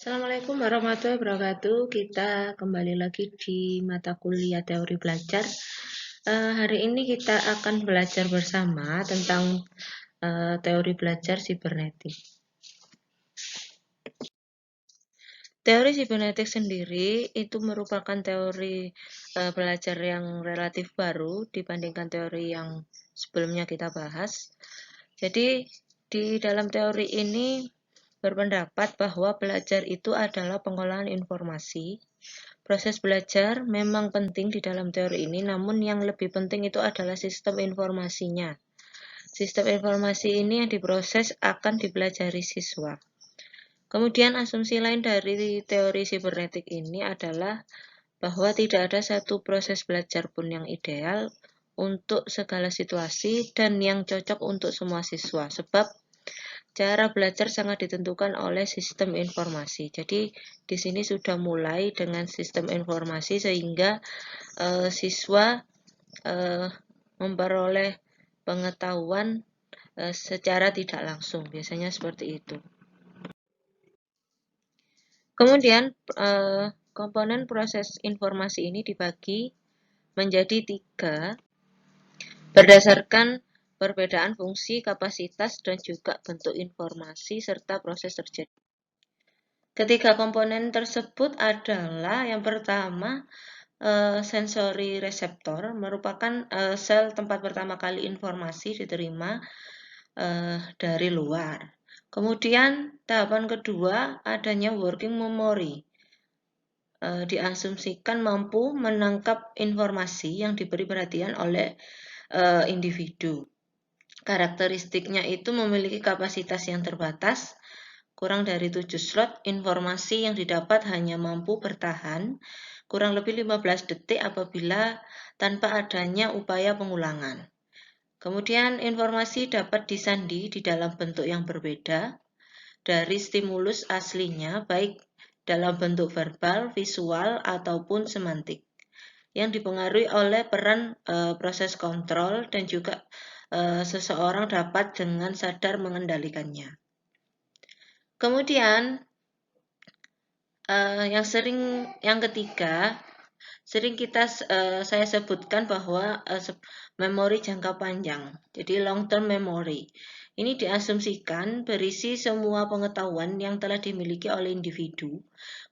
Assalamualaikum warahmatullahi wabarakatuh. Kita kembali lagi di mata kuliah teori belajar. Hari ini kita akan belajar bersama tentang teori belajar sibernetik. Teori sibernetik sendiri itu merupakan teori belajar yang relatif baru dibandingkan teori yang sebelumnya kita bahas. Jadi di dalam teori ini berpendapat bahwa belajar itu adalah pengolahan informasi. Proses belajar memang penting di dalam teori ini, namun yang lebih penting itu adalah sistem informasinya. Sistem informasi ini yang diproses akan dipelajari siswa. Kemudian asumsi lain dari teori sibernetik ini adalah bahwa tidak ada satu proses belajar pun yang ideal untuk segala situasi dan yang cocok untuk semua siswa, sebab cara belajar sangat ditentukan oleh sistem informasi. Jadi di sini sudah mulai dengan sistem informasi sehingga siswa memperoleh pengetahuan secara tidak langsung. Biasanya seperti itu. Kemudian komponen proses informasi ini dibagi menjadi 3 berdasarkan perbedaan fungsi, kapasitas, dan juga bentuk informasi serta proses terjadi. Ketiga komponen tersebut adalah yang pertama sensori reseptor, merupakan sel tempat pertama kali informasi diterima dari luar. Kemudian tahapan kedua adanya working memory. Diasumsikan mampu menangkap informasi yang diberi perhatian oleh individu. Karakteristiknya itu memiliki kapasitas yang terbatas, kurang dari 7 slot, informasi yang didapat hanya mampu bertahan kurang lebih 15 detik apabila tanpa adanya upaya pengulangan. Kemudian informasi dapat disandi di dalam bentuk yang berbeda dari stimulus aslinya, baik dalam bentuk verbal, visual, ataupun semantik, yang dipengaruhi oleh peran proses kontrol dan juga seseorang dapat dengan sadar mengendalikannya. Kemudian yang ketiga, sering saya sebutkan bahwa memori jangka panjang, jadi long term memory. Ini diasumsikan berisi semua pengetahuan yang telah dimiliki oleh individu,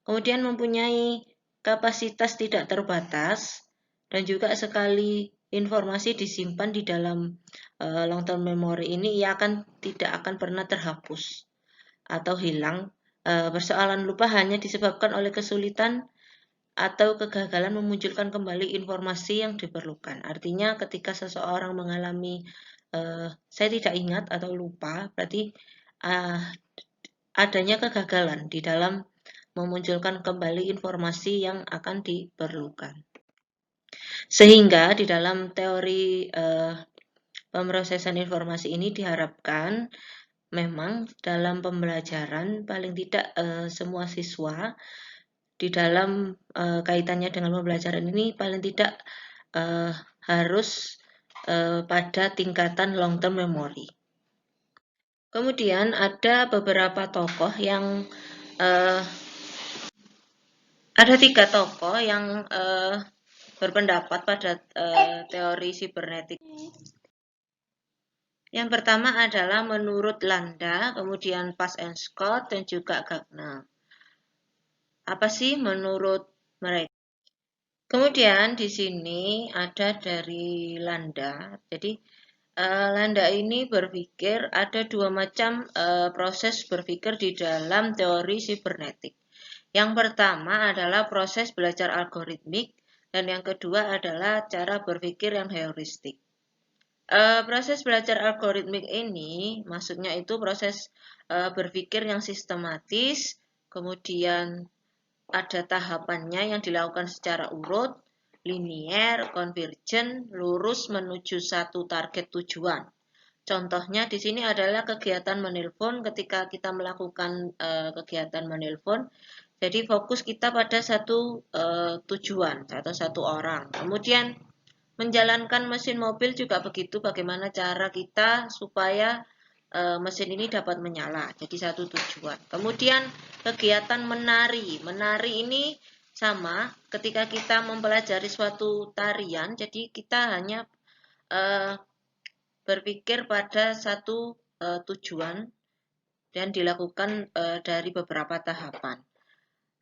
kemudian mempunyai kapasitas tidak terbatas, dan juga sekali informasi disimpan di dalam long term memory ini, ia tidak akan pernah terhapus atau hilang. Persoalan lupa hanya disebabkan oleh kesulitan atau kegagalan memunculkan kembali informasi yang diperlukan. Artinya ketika seseorang mengalami saya tidak ingat atau lupa, berarti adanya kegagalan di dalam memunculkan kembali informasi yang akan diperlukan. Sehingga di dalam teori pemrosesan informasi ini diharapkan memang dalam pembelajaran paling tidak semua siswa di dalam kaitannya dengan pembelajaran ini paling tidak harus pada tingkatan long term memory. Kemudian ada beberapa tokoh yang ada 3 tokoh yang berpendapat pada teori sibernetik. Yang pertama adalah menurut Landa, kemudian Pas and Scott, dan juga Gagner. Apa sih menurut mereka? Kemudian di sini ada dari Landa. Jadi Landa ini berpikir ada 2 macam proses berpikir di dalam teori sibernetik. Yang pertama adalah proses belajar algoritmik dan yang kedua adalah cara berpikir yang heuristik. Proses belajar algoritmik ini maksudnya itu proses berpikir yang sistematis, kemudian ada tahapannya yang dilakukan secara urut, linier, konvergen, lurus menuju satu target tujuan. Contohnya di sini adalah kegiatan menelpon. Ketika kita melakukan kegiatan menelpon, jadi fokus kita pada satu tujuan atau satu orang. Kemudian menjalankan mesin mobil juga begitu, bagaimana cara kita supaya mesin ini dapat menyala. Jadi satu tujuan. Kemudian kegiatan menari. Menari ini sama ketika kita mempelajari suatu tarian, jadi kita hanya berpikir pada satu tujuan dan dilakukan dari beberapa tahapan.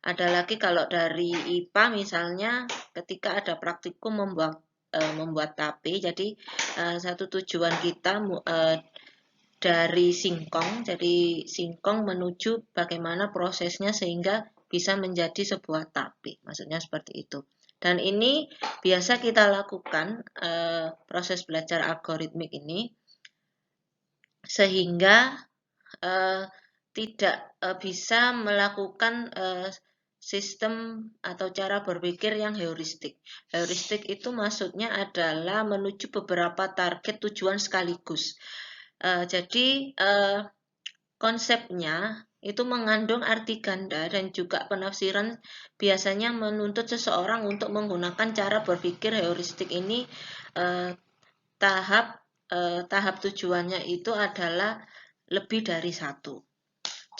Ada lagi kalau dari IPA misalnya ketika ada praktikum membuat tape, jadi satu tujuan kita dari singkong, jadi singkong menuju bagaimana prosesnya sehingga bisa menjadi sebuah tape, maksudnya seperti itu. Dan ini biasa kita lakukan proses belajar algoritmik ini sehingga tidak bisa melakukan sistem atau cara berpikir yang heuristik. Heuristik itu maksudnya adalah menuju beberapa target tujuan sekaligus. Jadi konsepnya itu mengandung arti ganda dan juga penafsiran biasanya menuntut seseorang untuk menggunakan cara berpikir heuristik ini tahap tujuannya itu adalah lebih dari satu.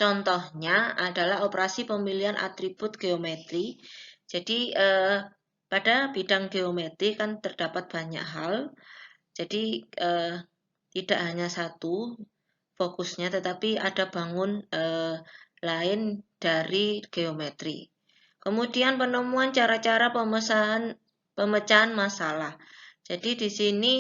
Contohnya adalah operasi pemilihan atribut geometri. Jadi pada bidang geometri kan terdapat banyak hal. Jadi tidak hanya satu fokusnya, tetapi ada bangun lain dari geometri. Kemudian penemuan cara-cara pemecahan masalah. Jadi di sini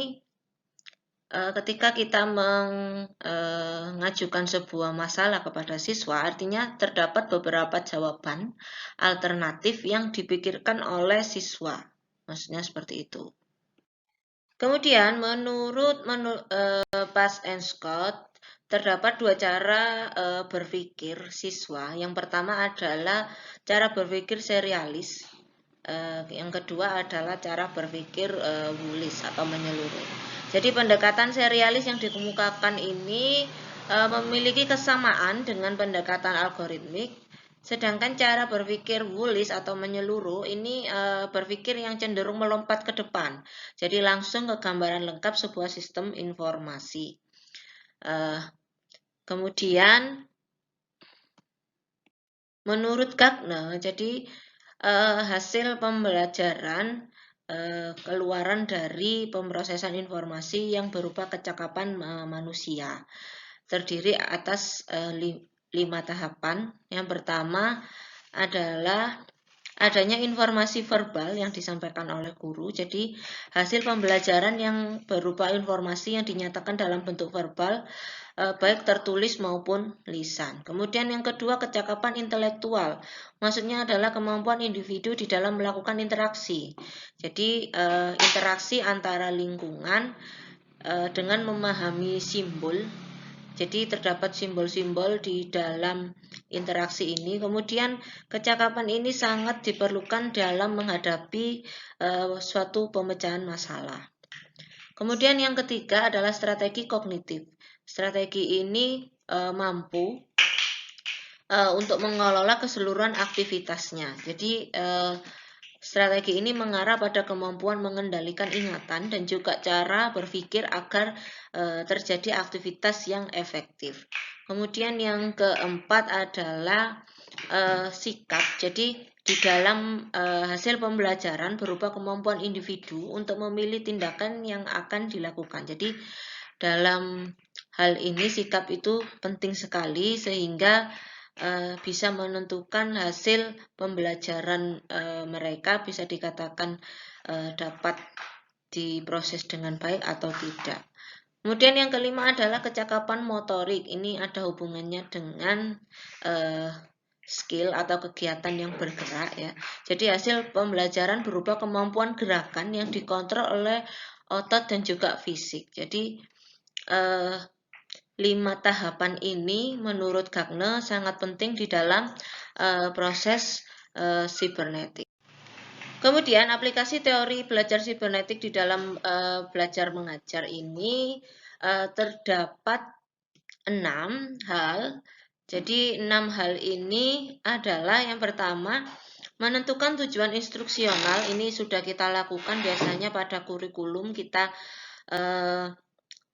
ketika kita mengajukan sebuah masalah kepada siswa, artinya terdapat beberapa jawaban alternatif yang dipikirkan oleh siswa. Maksudnya seperti itu. Kemudian menurut Pas and Scott, terdapat dua cara berpikir siswa. Yang pertama adalah cara berpikir serialis. Yang kedua adalah cara berpikir Woolis atau menyeluruh. Jadi pendekatan serialis yang dikemukakan ini memiliki kesamaan dengan pendekatan algoritmik, sedangkan cara berpikir Woolis atau menyeluruh ini berpikir yang cenderung melompat ke depan, jadi langsung ke gambaran lengkap sebuah sistem informasi. Kemudian menurut Gagner, jadi hasil pembelajaran keluaran dari pemrosesan informasi yang berupa kecakapan manusia. Terdiri atas 5 tahapan. Yang pertama adalah adanya informasi verbal yang disampaikan oleh guru. Jadi hasil pembelajaran yang berupa informasi yang dinyatakan dalam bentuk verbal, baik tertulis maupun lisan. Kemudian yang kedua, kecakapan intelektual. Maksudnya adalah kemampuan individu di dalam melakukan interaksi. Jadi interaksi antara lingkungan dengan memahami simbol. Jadi terdapat simbol-simbol di dalam interaksi ini. Kemudian kecakapan ini sangat diperlukan dalam menghadapi suatu pemecahan masalah. Kemudian yang ketiga adalah strategi kognitif. Strategi ini mampu untuk mengelola keseluruhan aktivitasnya. Jadi strategi ini mengarah pada kemampuan mengendalikan ingatan dan juga cara berpikir agar terjadi aktivitas yang efektif. Kemudian yang keempat adalah sikap. Jadi di dalam hasil pembelajaran berupa kemampuan individu untuk memilih tindakan yang akan dilakukan. Jadi dalam hal ini sikap itu penting sekali sehingga bisa menentukan hasil pembelajaran mereka bisa dikatakan dapat diproses dengan baik atau tidak. Kemudian yang kelima adalah kecakapan motorik. Ini ada hubungannya dengan skill atau kegiatan yang bergerak ya. Jadi hasil pembelajaran berupa kemampuan gerakan yang dikontrol oleh otot dan juga fisik. Jadi 5 tahapan ini menurut Gagner sangat penting di dalam proses sibernetik. Kemudian aplikasi teori belajar sibernetik di dalam belajar mengajar ini terdapat 6 hal. Jadi 6 hal ini adalah yang pertama, menentukan tujuan instruksional. Ini sudah kita lakukan biasanya pada kurikulum kita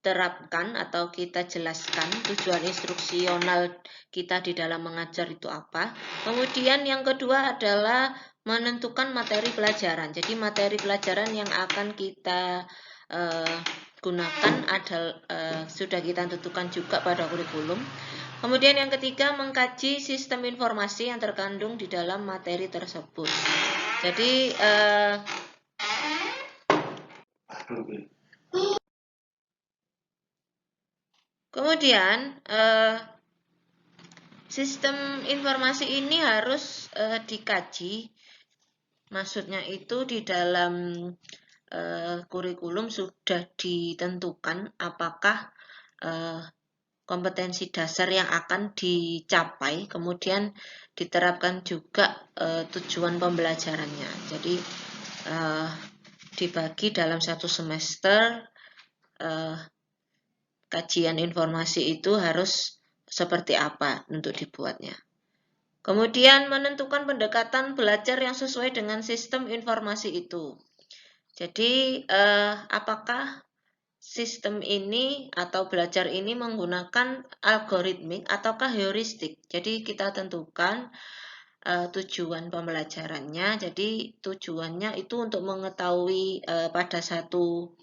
terapkan atau kita jelaskan tujuan instruksional kita di dalam mengajar itu apa. Kemudian yang kedua adalah menentukan materi pelajaran. Jadi materi pelajaran yang akan kita gunakan adalah sudah kita tentukan juga pada kurikulum. Kemudian yang ketiga, mengkaji sistem informasi yang terkandung di dalam materi tersebut. Jadi kemudian sistem informasi ini harus dikaji. Maksudnya itu di dalam kurikulum sudah ditentukan apakah kompetensi dasar yang akan dicapai, kemudian diterapkan juga tujuan pembelajarannya. Jadi dibagi dalam satu semester, kajian informasi itu harus seperti apa untuk dibuatnya. Kemudian menentukan pendekatan belajar yang sesuai dengan sistem informasi itu. Jadi apakah sistem ini atau belajar ini menggunakan algoritmik ataukah heuristik. Jadi kita tentukan tujuan pembelajarannya. Jadi tujuannya itu untuk mengetahui pada satu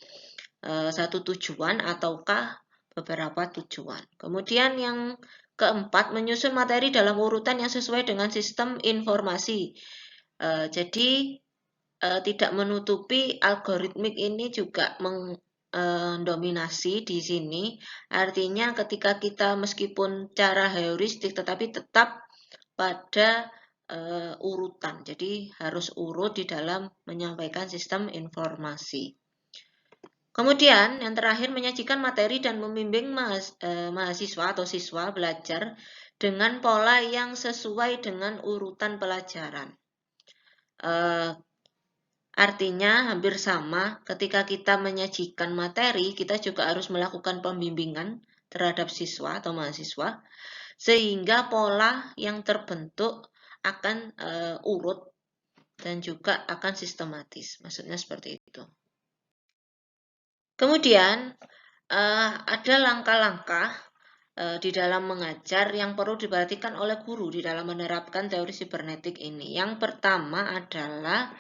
tujuan ataukah beberapa tujuan. Kemudian yang keempat, menyusun materi dalam urutan yang sesuai dengan sistem informasi. Jadi tidak menutupi algoritmik ini juga mendominasi di sini. Artinya ketika kita meskipun cara heuristik tetapi tetap pada urutan. Jadi harus urut di dalam menyampaikan sistem informasi. Kemudian yang terakhir, menyajikan materi dan membimbing mahasiswa atau siswa belajar dengan pola yang sesuai dengan urutan pelajaran. Artinya hampir sama, ketika kita menyajikan materi, kita juga harus melakukan pembimbingan terhadap siswa atau mahasiswa, sehingga pola yang terbentuk akan urut dan juga akan sistematis. Maksudnya seperti itu. Kemudian ada langkah-langkah di dalam mengajar yang perlu diperhatikan oleh guru di dalam menerapkan teori sibernetik ini. Yang pertama adalah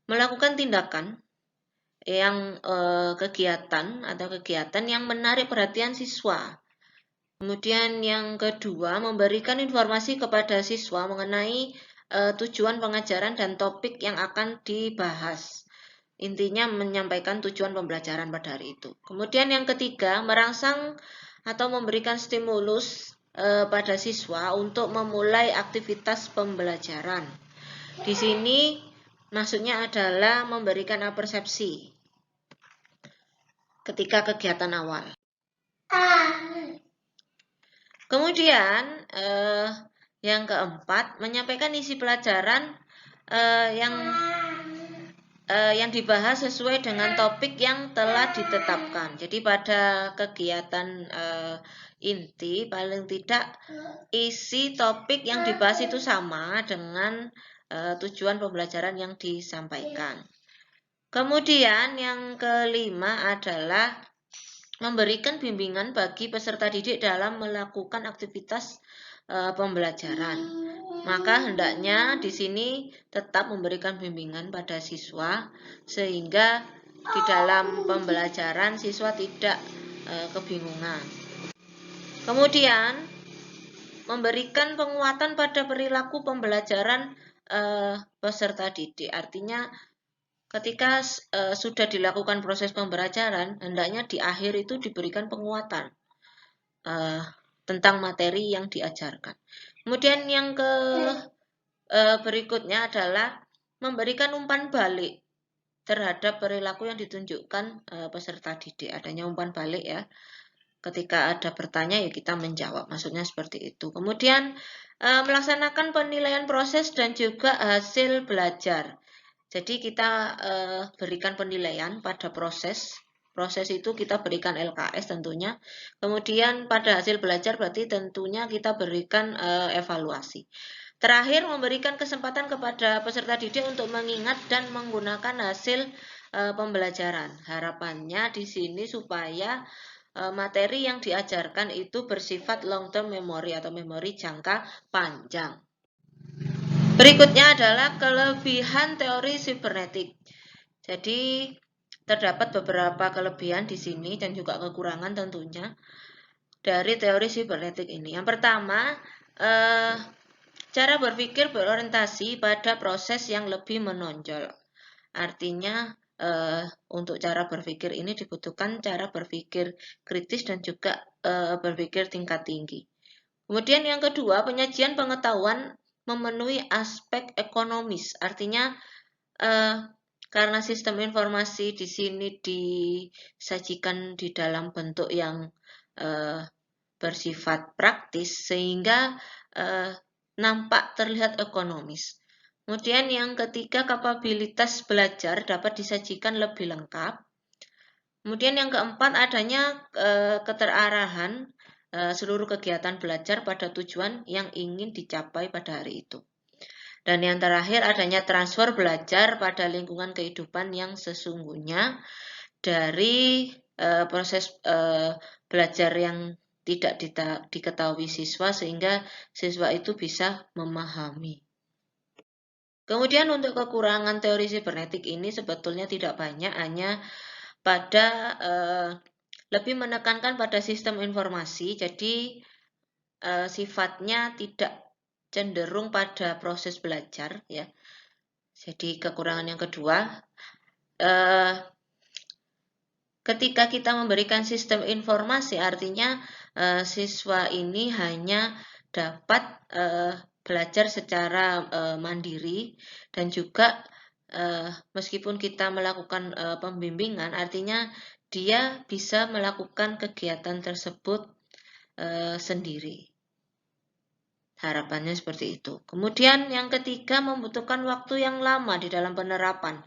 melakukan tindakan yang kegiatan yang menarik perhatian siswa. Kemudian yang kedua, memberikan informasi kepada siswa mengenai tujuan pengajaran dan topik yang akan dibahas. Intinya menyampaikan tujuan pembelajaran pada hari itu. Kemudian yang ketiga, merangsang atau memberikan stimulus pada siswa untuk memulai aktivitas pembelajaran. Di sini maksudnya adalah memberikan persepsi ketika kegiatan awal. Kemudian yang keempat, menyampaikan isi pelajaran yang dibahas sesuai dengan topik yang telah ditetapkan. Jadi pada kegiatan inti paling tidak isi topik yang dibahas itu sama dengan tujuan pembelajaran yang disampaikan. Kemudian yang kelima adalah memberikan bimbingan bagi peserta didik dalam melakukan aktivitas pembelajaran. Maka hendaknya di sini tetap memberikan bimbingan pada siswa sehingga di dalam pembelajaran siswa tidak kebingungan. Kemudian memberikan penguatan pada perilaku pembelajaran peserta didik. Artinya ketika sudah dilakukan proses pembelajaran, hendaknya di akhir itu diberikan penguatan tentang materi yang diajarkan. Kemudian yang berikutnya adalah memberikan umpan balik terhadap perilaku yang ditunjukkan peserta didik. Adanya umpan balik ya. Ketika ada bertanya ya kita menjawab. Maksudnya seperti itu. Kemudian melaksanakan penilaian proses dan juga hasil belajar. Jadi kita berikan penilaian pada proses. Proses itu kita berikan LKS tentunya. Kemudian pada hasil belajar berarti tentunya kita berikan evaluasi. Terakhir, memberikan kesempatan kepada peserta didik untuk mengingat dan menggunakan hasil pembelajaran. Harapannya di sini supaya materi yang diajarkan itu bersifat long term memory atau memori jangka panjang. Berikutnya adalah kelebihan teori sibernetik. Jadi terdapat beberapa kelebihan di sini dan juga kekurangan tentunya dari teori sibernetik ini. Yang pertama, cara berpikir berorientasi pada proses yang lebih menonjol. Artinya untuk cara berpikir ini dibutuhkan cara berpikir kritis dan juga berpikir tingkat tinggi. Kemudian yang kedua, penyajian pengetahuan memenuhi aspek ekonomis. Artinya karena sistem informasi di sini disajikan di dalam bentuk yang bersifat praktis sehingga nampak terlihat ekonomis. Kemudian yang ketiga, kapabilitas belajar dapat disajikan lebih lengkap. Kemudian yang keempat, adanya keterarahan seluruh kegiatan belajar pada tujuan yang ingin dicapai pada hari itu. Dan yang terakhir, adanya transfer belajar pada lingkungan kehidupan yang sesungguhnya dari proses belajar yang tidak diketahui siswa sehingga siswa itu bisa memahami. Kemudian untuk kekurangan teori sibernetik ini sebetulnya tidak banyak, hanya pada lebih menekankan pada sistem informasi, jadi sifatnya tidak cenderung pada proses belajar ya. Jadi kekurangan yang kedua, ketika kita memberikan sistem informasi, artinya siswa ini hanya dapat belajar secara mandiri dan juga meskipun kita melakukan pembimbingan, artinya dia bisa melakukan kegiatan tersebut sendiri. Harapannya seperti itu. Kemudian yang ketiga, membutuhkan waktu yang lama di dalam penerapan.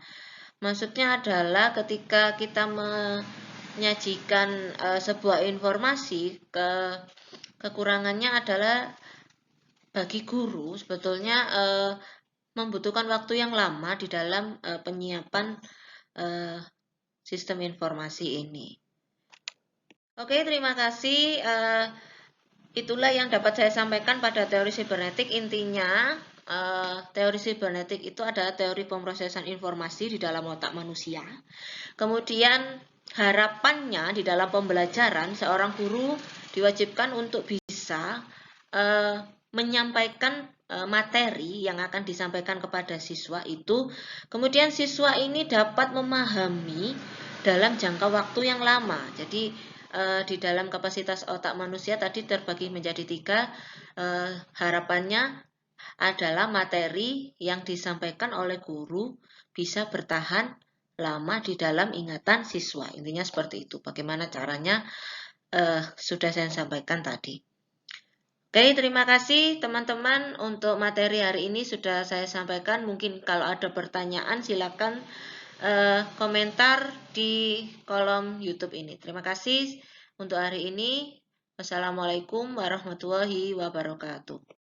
Maksudnya adalah ketika kita menyajikan sebuah informasi, kekurangannya adalah bagi guru sebetulnya membutuhkan waktu yang lama di dalam penyiapan sistem informasi ini. Oke, terima kasih. Itulah yang dapat saya sampaikan pada teori sibernetik. Intinya, teori sibernetik itu adalah teori pemrosesan informasi di dalam otak manusia. Kemudian harapannya di dalam pembelajaran, seorang guru diwajibkan untuk bisa menyampaikan materi yang akan disampaikan kepada siswa itu, kemudian siswa ini dapat memahami dalam jangka waktu yang lama. Jadi di dalam kapasitas otak manusia tadi terbagi menjadi 3. Harapannya adalah materi yang disampaikan oleh guru bisa bertahan lama di dalam ingatan siswa. Intinya seperti itu. Bagaimana caranya sudah saya sampaikan tadi. Oke, terima kasih teman-teman untuk materi hari ini sudah saya sampaikan. Mungkin kalau ada pertanyaan silakan komentar di kolom YouTube ini. Terima kasih untuk hari ini. Wassalamualaikum warahmatullahi wabarakatuh.